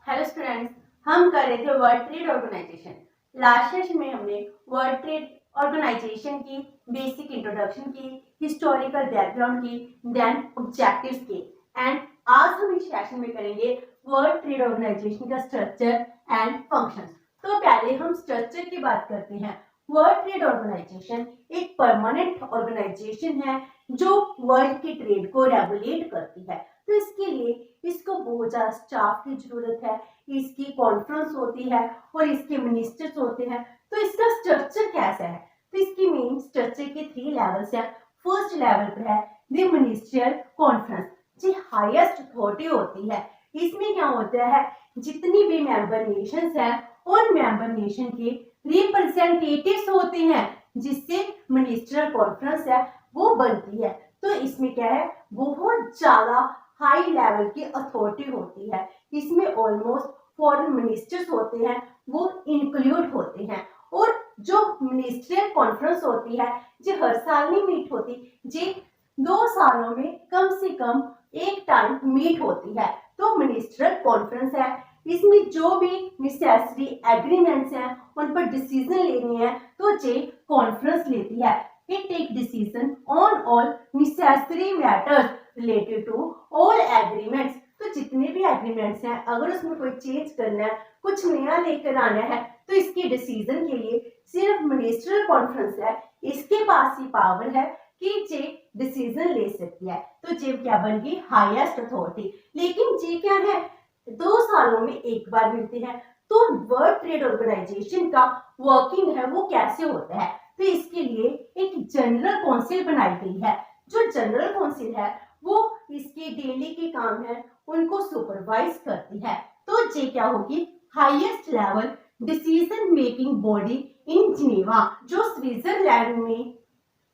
Hello students, हम कर रहे थे world trade organisation. Last session में हमने वर्ल्ड ट्रेड ऑर्गेनाइजेशन की बेसिक इंट्रोडक्शन की, हिस्टोरिकल बैकग्राउंड की, देन ऑब्जेक्टिव्स की। एंड आज हम इस सेशन में करेंगे वर्ल्ड ट्रेड ऑर्गेनाइजेशन का स्ट्रक्चर एंड फंक्शंस। तो पहले हम स्ट्रक्चर की बात करते हैं। वर्ल्ड ट्रेड ऑर्गेनाइजेशन एक परमानेंट ऑर्गेनाइजेशन है जो वर्ल्ड की ट्रेड को रेगुलेट करती है। तो इसके लिए इसको बहुत ज्यादा स्टाफ की जरूरत है, इसकी कॉन्फ्रेंस होती है और इसके मिनिस्टर्स होते हैं। तो इसका स्ट्रक्चर कैसा है? तो इसकी मेन स्ट्रक्चर के 3 लेवल्स हैं। फर्स्ट लेवल पर है द मिनिस्ट्रियल कॉन्फ्रेंस, जो हाईएस्ट अथॉरिटी होती है। इसमें क्या होता है, जितनी भी मेंबर नेशंस हैं उन मेंबर नेशन के रिप्रेजेंटेटिव्स होते हैं, जिससे मिनिस्ट्रियल कॉन्फ्रेंस है वो बनती है। तो इसमें क्या है, बहुत ज्यादा हाई लेवल की अथॉरिटी होती है। इसमें ऑलमोस्ट फॉरेन मिनिस्टर्स होते हैं, वो इंक्लूड होते हैं। और जो मिनिस्ट्रियल कॉन्फ्रेंस होती है जो हर साल नहीं मीट होती, जी 2 सालों में कम से कम एक टाइम मीट होती है। तो मिनिस्ट्रियल कॉन्फ्रेंस है, इसमें जो भी नेसेसरी एग्रीमेंट्स हैं उन पर डिसीजन लेनी है तो ये कॉन्फ्रेंस लेती है। It take decision on all necessary matters related to all agreements. तो जितने भी एग्रीमेंट्स हैं, अगर उसमें कोई चेंज करना है, कुछ नया लेकर आना है, तो इसके डिसीजन के लिए सिर्फ मिनिस्ट्रियल कॉन्फ्रेंस है, इसके पास ही पावर है कि जे डिसीजन ले सकती है। तो जे क्या बन गई, हाईएस्ट अथॉरिटी। लेकिन जे क्या है, 2 सालों में एक बार मिलते हैं। तो वर्ल्ड ट्रेड ऑर्गेनाइजेशन का वर्किंग है वो कैसे होता है? तो इसके लिए एक जनरल काउंसिल बनाई गई है। जो जनरल काउंसिल है वो इसके डेली के काम है उनको सुपरवाइज करती है। तो ये क्या होगी, highest level decision making body in Geneva. जो स्विट्जरलैंड में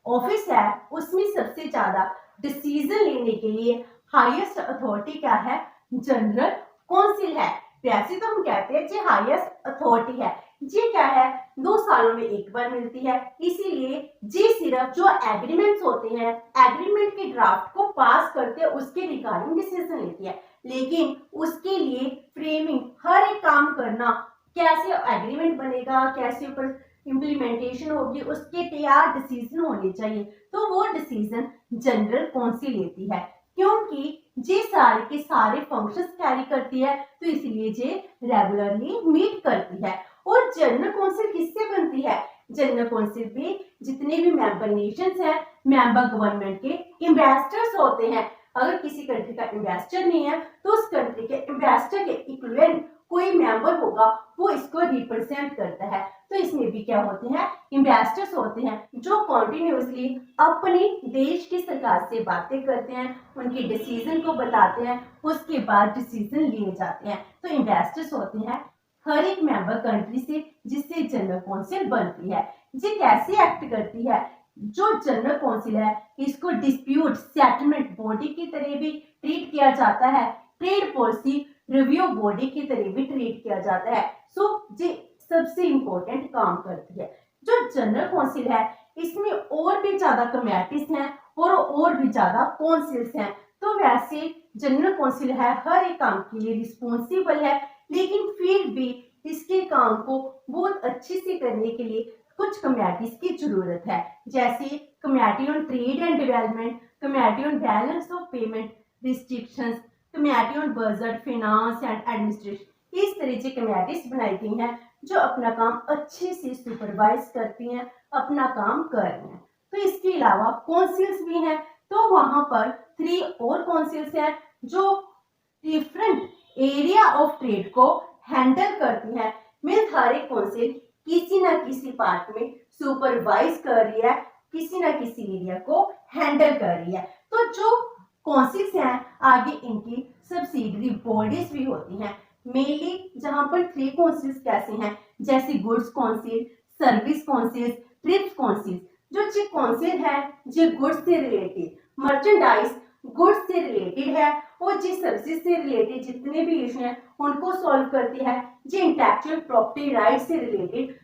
ऑफिस है उसमें सबसे ज्यादा डिसीजन लेने के लिए हाईएस्ट अथॉरिटी क्या है, जनरल काउंसिल है। वैसे तो हम कहते हैं जो हाईएस्ट अथॉरिटी है, ये क्या है, 2 सालों में एक बार मिलती है। इसीलिए जी सिर्फ जो एग्रीमेंट्स होते हैं, एग्रीमेंट के ड्राफ्ट को पास करते उसके रिगार्डिंग डिसीजन लेती है। लेकिन उसके लिए फ्रेमिंग, हर एक काम करना, कैसे एग्रीमेंट बनेगा, कैसे ऊपर इम्प्लीमेंटेशन होगी, उसके तैयार डिसीजन होने चाहिए। तो वो डिसीजन जनरल काउंसिल लेती है, क्योंकि जे सारे के सारे फंक्शंस कैरी करती है, तो इसलिए जे रेगुलरली मीट करती है। और जनरल काउंसिल किससे बनती है? जनरल काउंसिल पे जितने भी मेंबर नेशंस हैं, मेंबर गवर्नमेंट के इन्वेस्टर्स होते हैं। अगर किसी कंट्री का इन्वेस्टर नहीं है तो उस कंट्री के इन्वेस्टर के इक्विवेलेंट कोई मेंबर होगा, वो इसको रिप्रेजेंट करता है। तो इसमें भी क्या होते हैं, इन्वेस्टर्स होते हैं जो कॉन्टिन्यूसली अपने देश की सरकार से बातें करते हैं, उनके डिसीजन को बताते हैं, उसके बाद डिसीजन लिए जाते हैं। तो इन्वेस्टर्स होते हैं हर एक मेंबर कंट्री से, जिससे जनरल काउंसिल बनती है। ये कैसे एक्ट करती है? जो जनरल काउंसिल है इसको डिस्प्यूट सेटलमेंट बॉडी की तरह भी ट्रीट किया जाता है, ट्रेड पॉलिसी रिव्यू बॉडी की तरह भी ट्रीट किया जाता है। सो ये सबसे इंपॉर्टेंट काम करती है। जो जनरल काउंसिल है इसमें और भी ज्यादा कमेटीज हैं और भी ज्यादा काउंसिल्स हैं। तो वैसे जनरल काउंसिल है हर एक काम के लिए रिस्पॉन्सिबल है, लेकिन फिर भी इसके काम को बहुत अच्छे से करने के लिए कुछ कमेटीज की जरूरत है, जैसे committee on trade and development, committee on balance of payment restrictions, committee on budget finance and administration. इस तरह से कमेटीज बनाई गई हैं जो अपना काम अच्छे से सुपरवाइज करती हैं, अपना काम कर रही हैं। तो इसके अलावा काउंसिल्स भी हैं। तो वहां पर 3 और काउंसिल्स हैं जो डिफरेंट एरिया ऑफ ट्रेड को हैंडल करती है। मीन्स हर एक काउंसिल किसी ना किसी पार्ट में सुपरवाइज कर रही है, किसी ना किसी एरिया को हैंडल कर रही है। तो जो काउंसिल्स हैं आगे इनकी सब्सिडरी बॉडीज भी होती हैं। मेनली जहां पर 3 काउंसिल्स कैसे हैं, जैसे goods council, service council, trips council. जो काउंसिल है जो गुड्स से रिलेटेड, मर्चेंडाइज गुड्स से रिलेटेड है, और जिस सर्विस से रिलेटेड जितने भी इशू हैं उनको सॉल्व करती है। जो इंटेलेक्चुअल प्रॉपर्टी राइट से रिलेटेड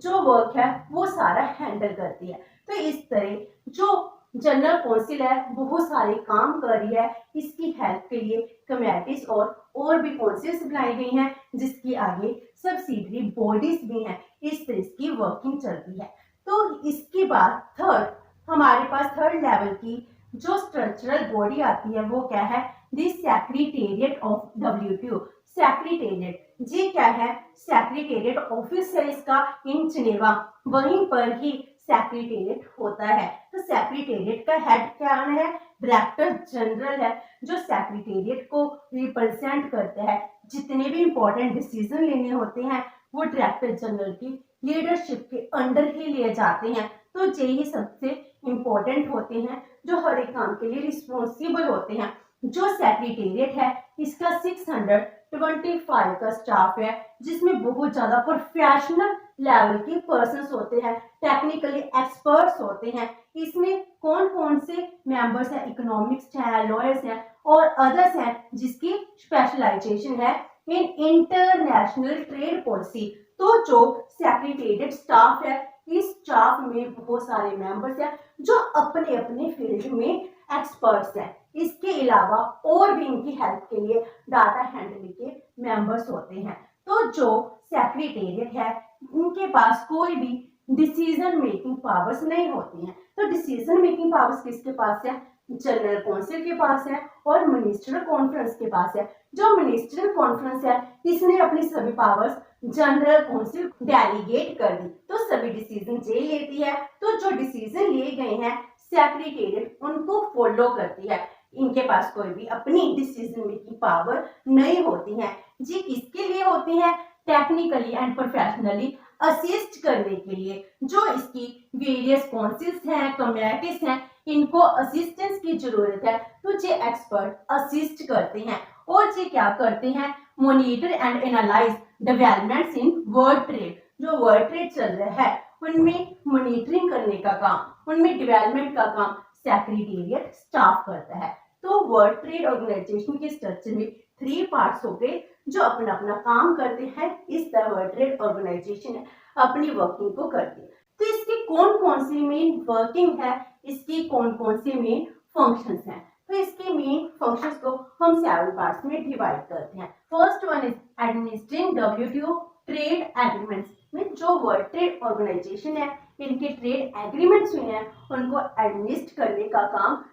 जो वर्क है वो सारा हैंडल करती है। तो इस तरह जो जनरल काउंसिल है बहुत सारे काम कर रही है इसकी हेल्प के लिए। कमेटीज और भी काउंसिल्स बनाई गई हैं जिसकी आगे सब्सिडरी बॉडीज भी हैं। इस तरह की वर्किंग चलती है। तो इसके बाद थर्ड हमारे पास थर्ड लेवल की जो स्ट्रक्चरल बॉडी आती है वो क्या है, दी सेक्रेटेरिएट ऑफ WTO। सेक्रेटेरिएट जी क्या है, सेक्रेटेरिएट ऑफिस है इसका इन जिनेवा, वहीं पर ही सेक्रेटेरिएट होता है। तो सेक्रेटेरिएट का हेड क्या है, डायरेक्टर जनरल है जो सेक्रेटेरिएट को रिप्रेजेंट करता है। जितने भी इंपॉर्टेंट डिसीजन लेने होते हैं वो डायरेक्टर जनरल की लीडरशिप के अंडर ही लिए जाते हैं। तो यही सबसे इंपॉर्टेंट होते हैं जो हर एक काम के लिए रिस्पॉन्सिबल होते हैं। जो सेक्रेटेरिएट है इसका 625 का स्टाफ है जिसमें बहुत ज्यादा प्रोफेशनल लेवल के पर्संस होते हैं, टेक्निकली एक्सपर्ट्स होते हैं। इसमें कौन कौन से मेंबर्स हैं, इकोनॉमिक्स हैं, लॉयर्स हैं और अदर्स हैं जिसकी स्पेशलाइजेशन है इन इंटरनेशनल ट्रेड पॉलिसी। तो जो सेक्रेटेरिएट स्टाफ है इस स्टाफ में बहुत सारे मेंबर्स हैं जो अपने अपने फील्ड में एक्सपर्ट्स हैं। इसके अलावा और भी इनकी हेल्प के लिए डाटा हैंडलिंग के मेंबर्स होते हैं। तो जो सेक्रेटेरिएट है इनके पास कोई भी डिसीजन मेकिंग पावर्स नहीं होती हैं। तो डिसीजन मेकिंग पावर्स किसके पास है, जनरल काउंसिल के पास है और मिनिस्ट्रियल कॉन्फ्रेंस के पास है। जो मिनिस्ट्रियल कॉन्फ्रेंस है इसने अपनी सभी पावर्स जनरल काउंसिल डेलीगेट कर दी, तो सभी डिसीजन ये लेती है। तो जो डिसीजन लिए गए हैं सेक्रेटेरिएट उनको फॉलो करती है। इनके पास कोई भी अपनी डिसीजन मेकिंग पावर नहीं होती है। जी किसके लिए होती है, टेक्निकली एंड प्रोफेशनली असिस्ट करने के लिए। जो इसकी वेरियस काउंसिल्स हैं, कमेटीज हैं, इनको असिस्टेंस की जरूरत है तो ये एक्सपर्ट असिस्ट करते हैं। और ये क्या करते हैं, monitor and analyse developments in world trade. जो वर्ल्ड ट्रेड चल रहा है उनमें मॉनिटरिंग करने का काम, उनमें डेवलपमेंट का काम सेक्रेटेरिएट स्टाफ करता है। तो वर्ल्ड ट्रेड ऑर्गेनाइजेशन के स्ट्रक्चर में 3 पार्ट्स हो गए जो अपना अपना काम करते हैं। इस तरह वर्ल्ड ट्रेड ऑर्गेनाइजेशन अपनी वर्किंग को करती है। तो इसकी कौन कौन सी मेन वर्किंग है, इसकी कौन कौन सी मेन फंक्शंस हैं। तो इसके मेन फंक्शंस को हम 7 पार्ट्स में डिवाइड करते हैं। First one is administrating WTO trade agreements. में जो वर्ल्ड ट्रेड ऑर्गेनाइजेशन है इनके ट्रेड एग्रीमेंट्स हुए हैं उनको एडमिनिस्ट्रेट करने का काम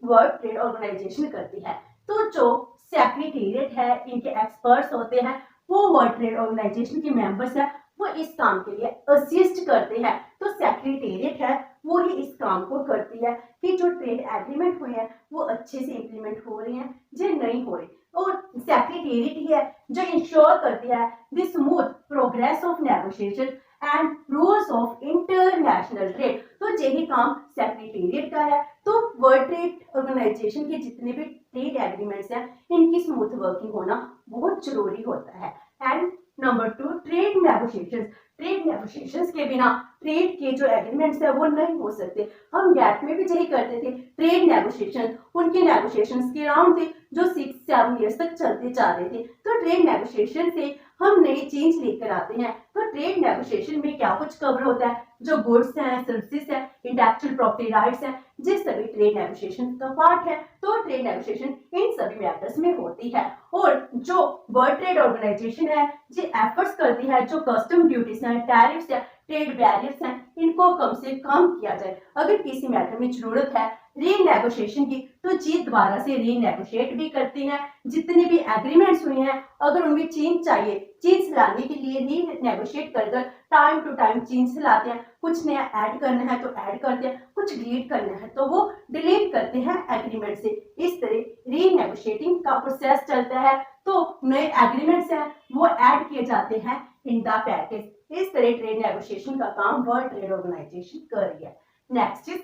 वर्ल्ड ट्रेड ऑर्गेनाइजेशन करती है। तो जो सेक्रेटेरिएट है इनके एक्सपर्ट्स होते हैं वो वर्ल्ड ट्रेड ऑर्गेनाइजेशन के मेंबर्स हैं, वो इस काम के लिए असिस्ट करते हैं। तो सेक्रेटेरिएट है वो ही इस काम को करती है कि जो ट्रेड एग्रीमेंट हुए हैं वो अच्छे से इंप्लीमेंट हो रहे हैं जो नहीं हो रहे। और सेक्रेटेरिएट ही है जो इंश्योर करती है the smooth progress of negotiation and rules of international trade. तो यही काम सेक्रेटेरिएट का है। तो वर्ल्ड ट्रेड ऑर्गेनाइजेशन के जितने भी ट्रेड एग्रीमेंट्स हैं इनकी स्मूथ वर्किंग होना बहुत जरूरी होता है। And number 2 trade negotiations. Trade negotiations के बिना ट्रेड के जो एग्रीमेंट्स है वो नहीं हो सकते। हम गैट में भी यही करते थे, ट्रेड नेगोशिएशन उनके नेगोशिएशंस के राउंड थे जो 6-7 इयर्स तक चलते जा रहे थे। तो ट्रेड नेगोशिएशन से हम नई चेंज लेकर आते हैं। तो ट्रेड नेगोशिएशन में क्या कुछ कवर होता है, जो गुड्स हैं, सर्विसेज हैं, इंटेलेक्चुअल प्रॉपर्टी राइट्स हैं, ये सभी ट्रेड नेगोशिएशन का पार्ट है। तो ट्रेड नेगोशिएशन इन सभी मैटर्स में होती है। और जो वर्ल्ड ट्रेड ऑर्गेनाइजेशन है ये एफर्ट्स करती है जो कस्टम ड्यूटीज हैं, टैरिफ्स हैं, ट्रेड बैरियर्स हैं, इनको कम से कम किया जाए। अगर किसी मैटर में जरूरत है रीनेगोशिएशन की तो जी दोबारा से रीनेगोशिएट भी करती हैं। जितने भी एग्रीमेंट्स हुए हैं अगर उनमें चेंज चाहिए, चेंज लाने के लिए रीनेगोशिएट कर टाइम टू टाइम चेंज लाते हैं। कुछ नया ऐड करना है तो ऐड करते हैं, कुछ डिलीट करना है तो वो डिलीट करते हैं एग्रीमेंट से। इस तरह रीनेगोशिएटिंग का प्रोसेस चलता है। तो नए एग्रीमेंट्स हैं वो ऐड किए जाते हैं इन द पैकेज। इस तरह ट्रेड नेगोशिएशन का काम वर्ल्ड ट्रेड ऑर्गेनाइजेशन कर रही है। Next is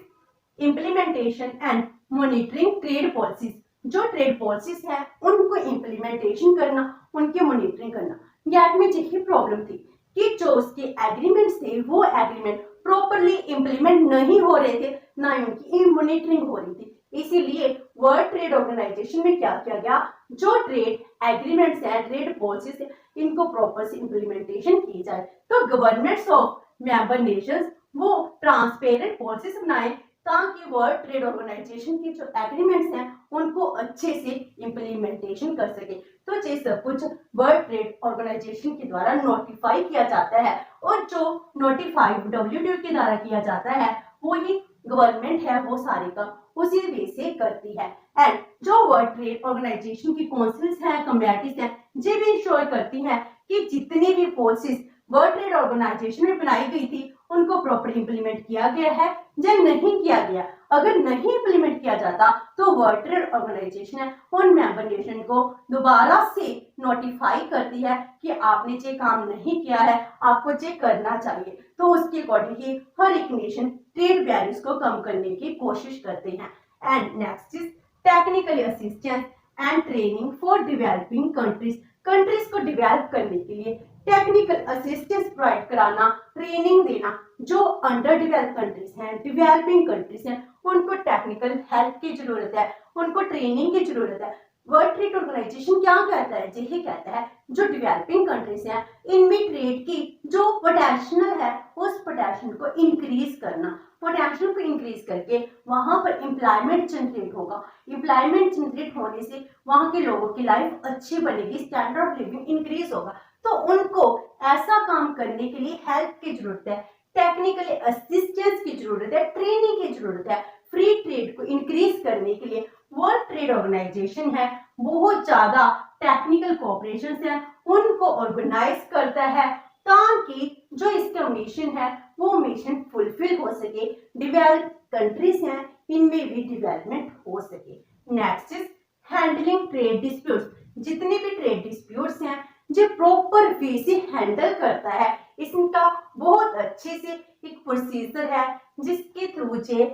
implementation and monitoring trade policies. जो ट्रेड पॉलिसीज हैं उनको इम्प्लीमेंटेशन करना, उनकी मॉनिटरिंग करना। गैट में यही प्रॉब्लम थी कि जो उसके एग्रीमेंट्स थे वो एग्रीमेंट प्रॉपरली इम्प्लीमेंट नहीं हो रहे थे, ना ही उनकी मॉनिटरिंग हो रही थी। इसीलिए वर्ल्ड ट्रेड ऑर्गेनाइजेशन में क्या किया गया, जो ट्रेड एग्रीमेंट्स हैं, ट्रेड पॉलिसीज हैं, इनको प्रॉपर से इम्प्लीमेंटेशन की जाए। तो गवर्नमेंट्स ऑफ मेंबर नेशंस वो ट्रांसपेरेंट पॉलिसीज बनाए ताकि वर्ल्ड ट्रेड ऑर्गेनाइजेशन की जो एग्रीमेंट्स हैं उनको अच्छे से इम्प्लीमेंटेशन कर सके। तो ये सब कुछ वर्ल्ड ट्रेड ऑर्गेनाइजेशन के द्वारा नोटिफाई किया जाता है और जो नोटिफाई WTO के द्वारा किया जाता है वही गवर्नमेंट है वो सारे का उसी वे से करती है। एंड जो वर्ल्ड ट्रेड ऑर्गेनाइजेशन की काउंसिल्स हैं, कमेटीज हैं, ये भी इंश्योर करती हैं कि जितनी भी पॉलिसीज वर्ल्ड ट्रेड ऑर्गेनाइजेशन में बनाई गई थी उनको प्रॉपर इंप्लीमेंट किया गया है या नहीं किया गया। अगर नहीं इंप्लीमेंट किया जाता तो वर्ल्ड ट्रेड ऑर्गेनाइजेशन है उन मेंबर नेशन को दोबारा से नोटिफाई करती है कि आपने ये काम नहीं किया है, आपको ये करना चाहिए। तो उसके अकॉर्डिंग ही हर एक नेशन ट्रेड बैरियर्स को कम करने की कोशिश करते हैं। And next is technical assistance and training for developing countries. Countries को डेवलप करने के लिए टेक्निकल असिस्टेंस प्रोवाइड कराना, ट्रेनिंग देना। जो अंडर डेवलप कंट्रीज हैं, डेवलपिंग कंट्रीज हैं, उनको टेक्निकल हेल्प की जरूरत है, उनको ट्रेनिंग की जरूरत है। वर्ल्ड ट्रेड ऑर्गेनाइजेशन क्या कहता है? यही कहता है जो डेवलपिंग कंट्रीज हैं इनमें ट्रेड की जो पोटेंशियल है उस पोटेंशियल को इंक्रीज करना, पोटेंशियल को इंक्रीज करके वहां पर एम्प्लॉयमेंट जनरेट होगा। एम्प्लॉयमेंट जनरेट होने से वहां के लोगों की लाइफ अच्छी बनेगी, स्टैंडर्ड ऑफ लिविंग इंक्रीज होगा। तो उनको ऐसा काम करने के लिए हेल्प की जरूरत है, टेक्निकल असिस्टेंस की जरूरत है, ट्रेनिंग की जरूरत है। फ्री ट्रेड को इंक्रीज करने के लिए वर्ल्ड ट्रेड ऑर्गेनाइजेशन है बहुत ज्यादा टेक्निकल कोऑपरेशन है उनको ऑर्गेनाइज करता है ताकि जो इसका मिशन है वो मिशन फुलफिल हो सके, डेवलप कंट्रीज हैं इनमें भी डेवलपमेंट हो सके। Next is handling trade disputes. जितने भी ट्रेड डिस्प्यूट्स हैं जो प्रॉपर वे से हैंडल करता है, इसका बहुत अच्छे से एक प्रोसीजर है जिसके थ्रू जे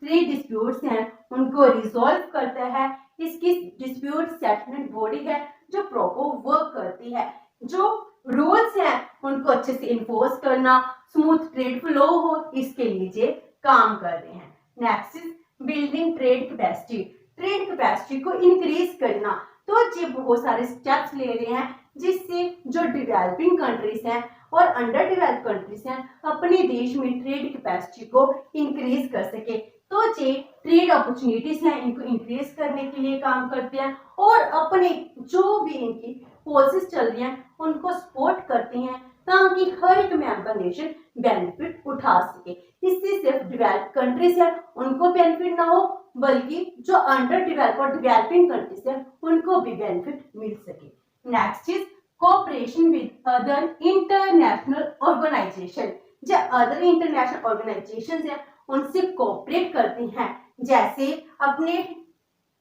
ट्रेड डिस्प्यूट्स हैं उनको रिजॉल्व करता है। इसकी डिस्प्यूट सेटलमेंट बॉडी है जो प्रॉपर वर्क करती है। जो रूल्स हैं उनको अच्छे से इन्फोर्स करना, स्मूथ ट्रेड फ्लो हो, इसके लिए ये काम कर रहे हैं। Next is building trade capacity. Trade capacity को इंक्रीज करना। तो ये बहुत सारे स्टेप्स ले रहे हैं जिससे जो डेवलपिंग कंट्रीज हैं और अंडर डेवलप कंट्रीज हैं अपने देश में ट्रेड कैपेसिटी को इंक्रीज कर सके। तो ये ट्रेड अपॉर्चुनिटीज हैं इनको इंक्रीज करने के लिए काम करते हैं और अपने जो भी इनकी पॉलिसीज चल रही हैं उनको सपोर्ट करते हैं ताकि हर एक मेंबर नेशन बेनिफिट उठा सके। इससे सिर्फ डेवलप कंट्रीज है उनको बेनिफिट ना हो बल्कि जो अंडर डेवलप और डेवलपिंग कंट्रीज है उनको भी बेनिफिट मिल सके। Next is cooperation with other international organisation. जो अदर इंटरनेशनल ऑर्गेनाइजेशन है उनसे कोऑपरेट करती हैं, जैसे अपने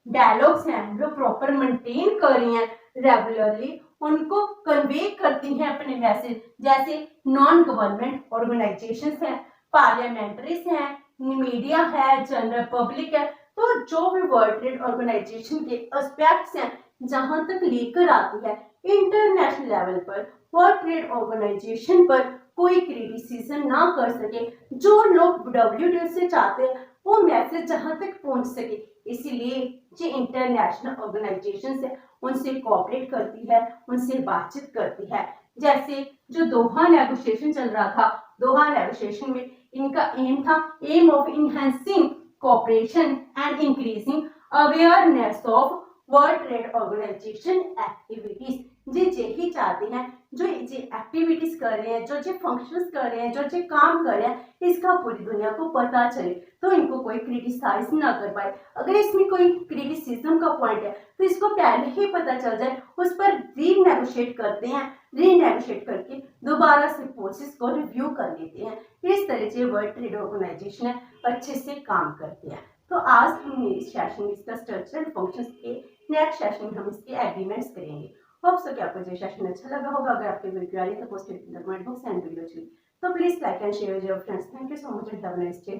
डायलॉग्स हैं जो प्रॉपर मेंटेन कर रही हैं रेगुलरली उनको कन्वे करती हैं अपने मैसेज। जैसे नॉन गवर्नमेंट ऑर्गेनाइजेशंस हैं, पार्लियामेंट्रीज हैं, मीडिया है, जनरल पब्लिक है। तो जो भी वर्ल्ड ट्रेड ऑर्गेनाइजेशन के एस्पेक्ट्स हैं जहां तक लेकर आती है इंटरनेशनल लेवल पर वर्ल्ड ट्रेड ऑर्गेनाइजेशन पर कोई क्रिटिसिज्म ना कर सके। जो लोग WTO से चाहते हैं वो मैसेज जहां तक पहुंच सके, इसीलिए जो इंटरनेशनल ऑर्गेनाइजेशन है उनसे कोऑपरेट करती है, उनसे बातचीत करती है। जैसे जो दोहा नेगोशिएशन चल रहा था, दोहा नेगोशिएशन में इनका एम था aim of enhancing cooperation and increasing awareness of World trade Organization activities. जे यही चाहते हैं जो ये एक्टिविटीज कर रहे हैं, जो ये फंक्शंस कर रहे हैं, जो ये काम कर रहे हैं इसका पूरी दुनिया को पता चले तो इनको कोई क्रिटिसाइज ना कर पाए। अगर इसमें कोई क्रिटिसिज्म का पॉइंट है तो इसको पहले ही पता चल जाए, उस पर रीनेगोशिएट करते हैं, रीनेगोशिएट करके दोबारा से प्रोसेस को रिव्यू कर लेते हैं। इस तरह से वर्ल्ड ट्रेड ऑर्गेनाइजेशन है अच्छे से काम करते हैं। तो आज हमने इस सेशन में इसका स्ट्रक्चर एंड फंक्शंस के, नेक्स्ट सेशन में हम इसके एग्रीमेंट्स करेंगे। होप सो कि आपको ये सेशन अच्छा लगा होगा। अगर आपको वीडियो आ रही है तो post in the comment box and video अच्छी तो please like and share with your friends. Thank you so much and have a nice day.